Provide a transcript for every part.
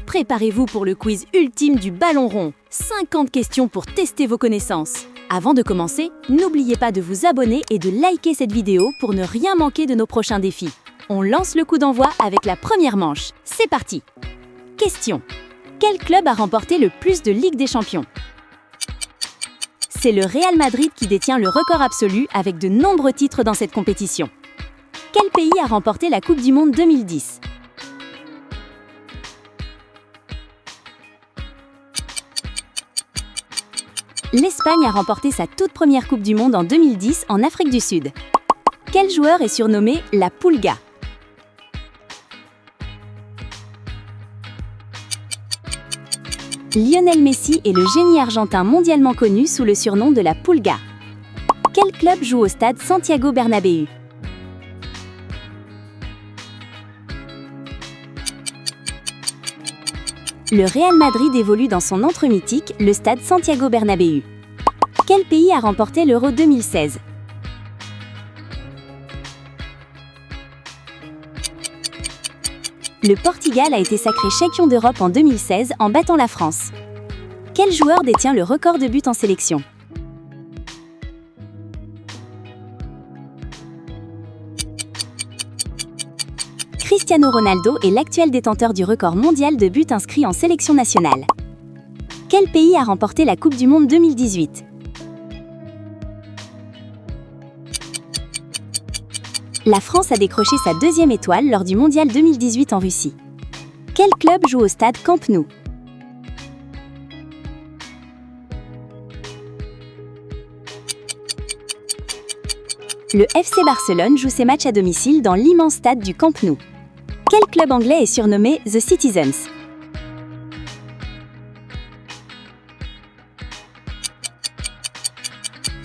Préparez-vous pour le quiz ultime du ballon rond. 50 questions pour tester vos connaissances. Avant de commencer, n'oubliez pas de vous abonner et de liker cette vidéo pour ne rien manquer de nos prochains défis. On lance le coup d'envoi avec la première manche. C'est parti! Question. Quel club a remporté le plus de Ligue des Champions? C'est le Real Madrid qui détient le record absolu avec de nombreux titres dans cette compétition. Quel pays a remporté la Coupe du Monde 2010? L'Espagne a remporté sa toute première Coupe du Monde en 2010 en Afrique du Sud. Quel joueur est surnommé la Pulga? Lionel Messi est le génie argentin mondialement connu sous le surnom de la Pulga. Quel club joue au stade Santiago Bernabéu? Le Real Madrid évolue dans son antre mythique, le stade Santiago Bernabéu. Quel pays a remporté l'Euro 2016? Le Portugal a été sacré champion d'Europe en 2016 en battant la France. Quel joueur détient le record de buts en sélection? Cristiano Ronaldo est l'actuel détenteur du record mondial de buts inscrits en sélection nationale. Quel pays a remporté la Coupe du Monde 2018? La France a décroché sa deuxième étoile lors du Mondial 2018 en Russie. Quel club joue au stade Camp Nou? Le FC Barcelone joue ses matchs à domicile dans l'immense stade du Camp Nou. Quel club anglais est surnommé The Citizens?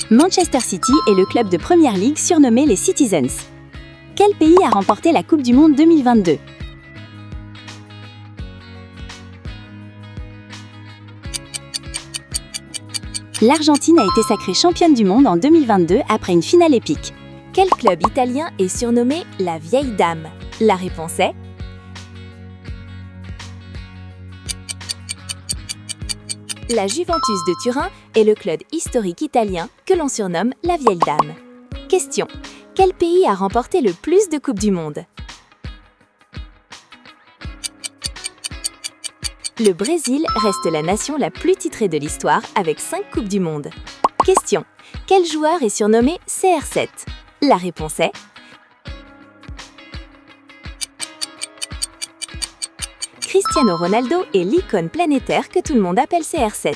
Manchester City est le club de Premier League surnommé les Citizens. Quel pays a remporté la Coupe du Monde 2022? L'Argentine a été sacrée championne du monde en 2022 après une finale épique. Quel club italien est surnommé la Vieille Dame? La réponse est la Juventus de Turin est le club historique italien que l'on surnomme la Vieille Dame. Question. Quel pays a remporté le plus de Coupes du Monde? Le Brésil reste la nation la plus titrée de l'histoire avec 5 Coupes du Monde. Question. Quel joueur est surnommé CR7? La réponse est Cristiano Ronaldo est l'icône planétaire que tout le monde appelle CR7.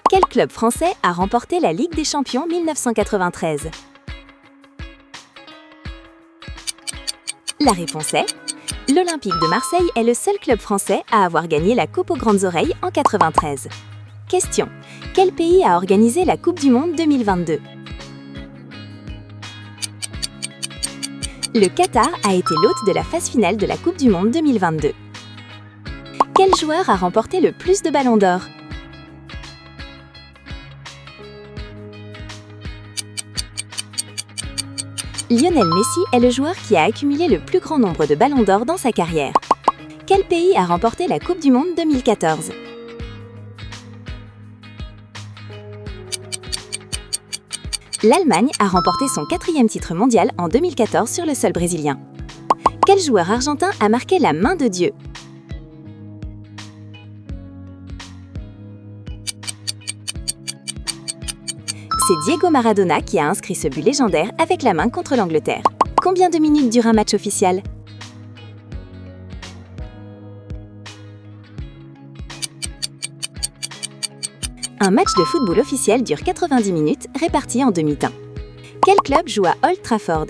Quel club français a remporté la Ligue des Champions 1993? La réponse est l'Olympique de Marseille est le seul club français à avoir gagné la Coupe aux Grandes Oreilles en 1993. Question. Quel pays a organisé la Coupe du Monde 2022? Le Qatar a été l'hôte de la phase finale de la Coupe du Monde 2022. Quel joueur a remporté le plus de ballons d'or? Lionel Messi est le joueur qui a accumulé le plus grand nombre de ballons d'or dans sa carrière. Quel pays a remporté la Coupe du Monde 2014? L'Allemagne a remporté son 4e titre mondial en 2014 sur le sol brésilien. Quel joueur argentin a marqué la main de Dieu? C'est Diego Maradona qui a inscrit ce but légendaire avec la main contre l'Angleterre. Combien de minutes dure un match officiel? Un match de football officiel dure 90 minutes, réparties en demi-temps. Quel club joue à Old Trafford?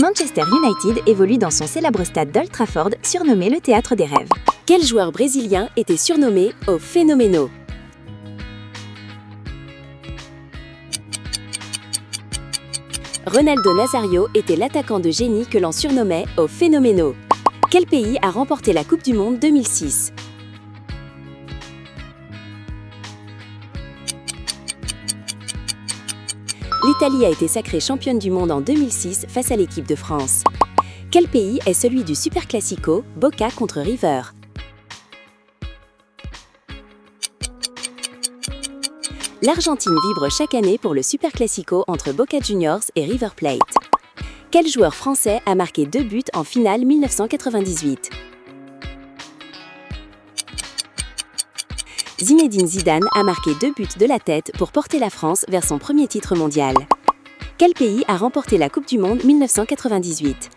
Manchester United évolue dans son célèbre stade d'Old Trafford, surnommé le Théâtre des Rêves. Quel joueur brésilien était surnommé au Phénoméno? Ronaldo Nazário était l'attaquant de génie que l'on surnommait au Phénoméno. Quel pays a remporté la Coupe du Monde 2006? L'Italie a été sacrée championne du monde en 2006 face à l'équipe de France. Quel pays est celui du Super Classico, Boca contre River? L'Argentine vibre chaque année pour le Super Classico entre Boca Juniors et River Plate. Quel joueur français a marqué 2 buts en finale 1998? Zinedine Zidane a marqué 2 buts de la tête pour porter la France vers son premier titre mondial. Quel pays a remporté la Coupe du Monde 1998?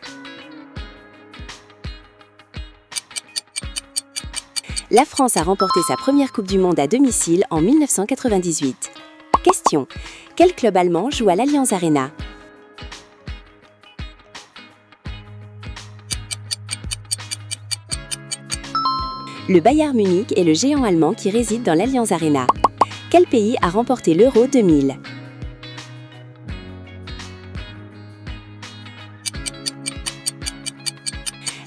La France a remporté sa première Coupe du Monde à domicile en 1998. Question: quel club allemand joue à l'Allianz Arena? Le Bayern Munich est le géant allemand qui réside dans l'Allianz Arena. Quel pays a remporté l'Euro 2000?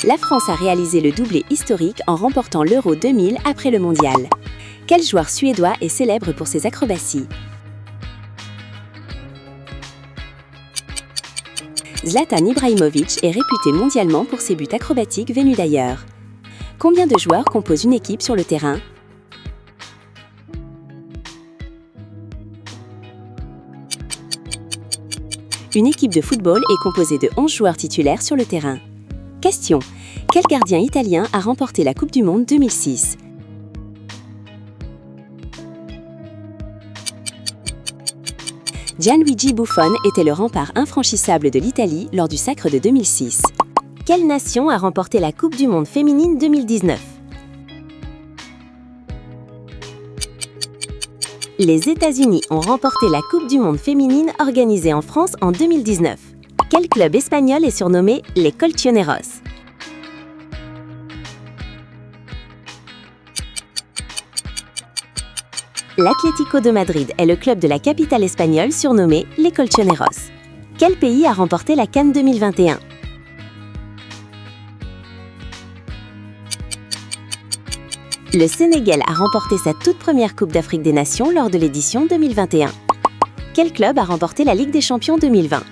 La France a réalisé le doublé historique en remportant l'Euro 2000 après le Mondial. Quel joueur suédois est célèbre pour ses acrobaties? Zlatan Ibrahimović est réputé mondialement pour ses buts acrobatiques venus d'ailleurs. Combien de joueurs composent une équipe sur le terrain? Une équipe de football est composée de 11 joueurs titulaires sur le terrain. Question: quel gardien italien a remporté la Coupe du Monde 2006? Gianluigi Buffon était le rempart infranchissable de l'Italie lors du Sacre de 2006. Quelle nation a remporté la Coupe du Monde féminine 2019? Les États-Unis ont remporté la Coupe du Monde féminine organisée en France en 2019. Quel club espagnol est surnommé les Colchoneros? L'Atlético de Madrid est le club de la capitale espagnole surnommé les Colchoneros. Quel pays a remporté la CAN 2021? Le Sénégal a remporté sa toute première Coupe d'Afrique des Nations lors de l'édition 2021. Quel club a remporté la Ligue des Champions 2020?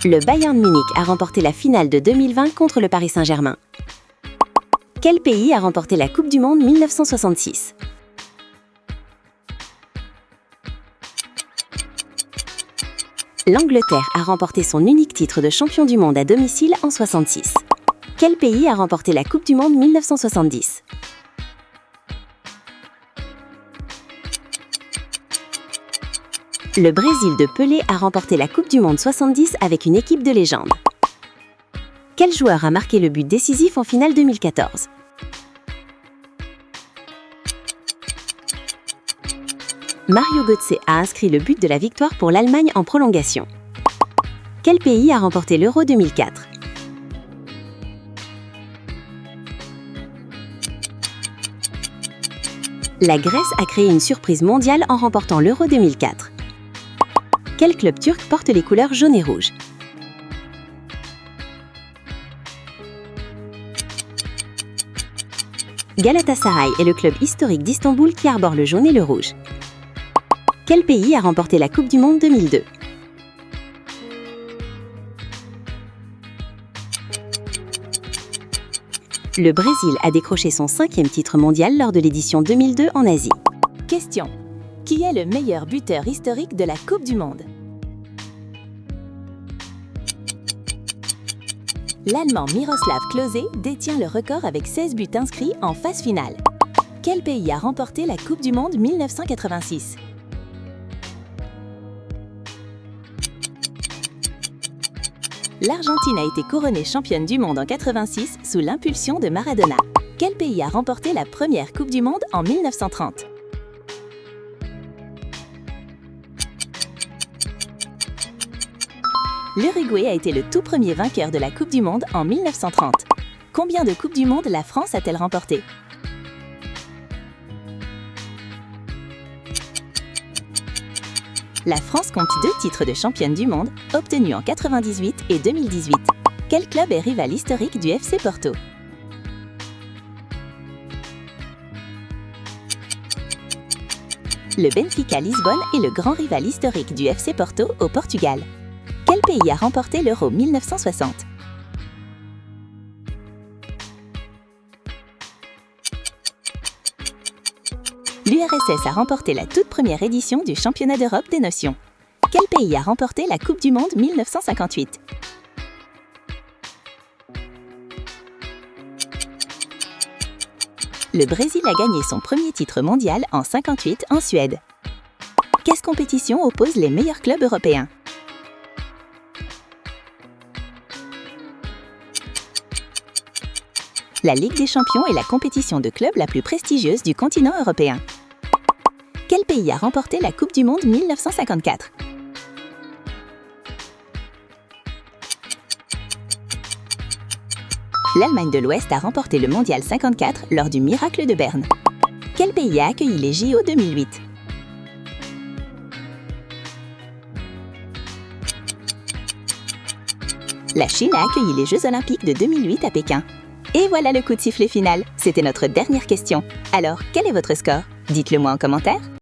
Le Bayern Munich a remporté la finale de 2020 contre le Paris Saint-Germain. Quel pays a remporté la Coupe du Monde 1966? L'Angleterre a remporté son unique titre de champion du monde à domicile en 1966. Quel pays a remporté la Coupe du Monde 1970? Le Brésil de Pelé a remporté la Coupe du Monde 70 avec une équipe de légende. Quel joueur a marqué le but décisif en finale 2014? Mario Götze a inscrit le but de la victoire pour l'Allemagne en prolongation. Quel pays a remporté l'Euro 2004? La Grèce a créé une surprise mondiale en remportant l'Euro 2004. Quel club turc porte les couleurs jaune et rouge? Galatasaray est le club historique d'Istanbul qui arbore le jaune et le rouge. Quel pays a remporté la Coupe du Monde 2002? Le Brésil a décroché son 5e titre mondial lors de l'édition 2002 en Asie. Question: qui est le meilleur buteur historique de la Coupe du Monde? L'Allemand Miroslav Klose détient le record avec 16 buts inscrits en phase finale. Quel pays a remporté la Coupe du Monde 1986? L'Argentine a été couronnée championne du monde en 1986 sous l'impulsion de Maradona. Quel pays a remporté la première Coupe du Monde en 1930? L'Uruguay a été le tout premier vainqueur de la Coupe du Monde en 1930. Combien de Coupes du Monde la France a-t-elle remporté? La France compte 2 titres de championne du monde, obtenus en 1998 et 2018. Quel club est rival historique du FC Porto? Le Benfica Lisbonne est le grand rival historique du FC Porto au Portugal. Quel pays a remporté l'Euro 1960? L'URSS a remporté la toute première édition du Championnat d'Europe des Nations. Quel pays a remporté la Coupe du Monde 1958? Le Brésil a gagné son premier titre mondial en 1958 en Suède. Quelle compétition oppose les meilleurs clubs européens? La Ligue des Champions est la compétition de clubs la plus prestigieuse du continent européen. Quel pays a remporté la Coupe du Monde 1954? L'Allemagne de l'Ouest a remporté le Mondial 54 lors du Miracle de Berne. Quel pays a accueilli les JO 2008? La Chine a accueilli les Jeux Olympiques de 2008 à Pékin. Et voilà le coup de sifflet final. C'était notre dernière question. Alors, quel est votre score? Dites-le moi en commentaire.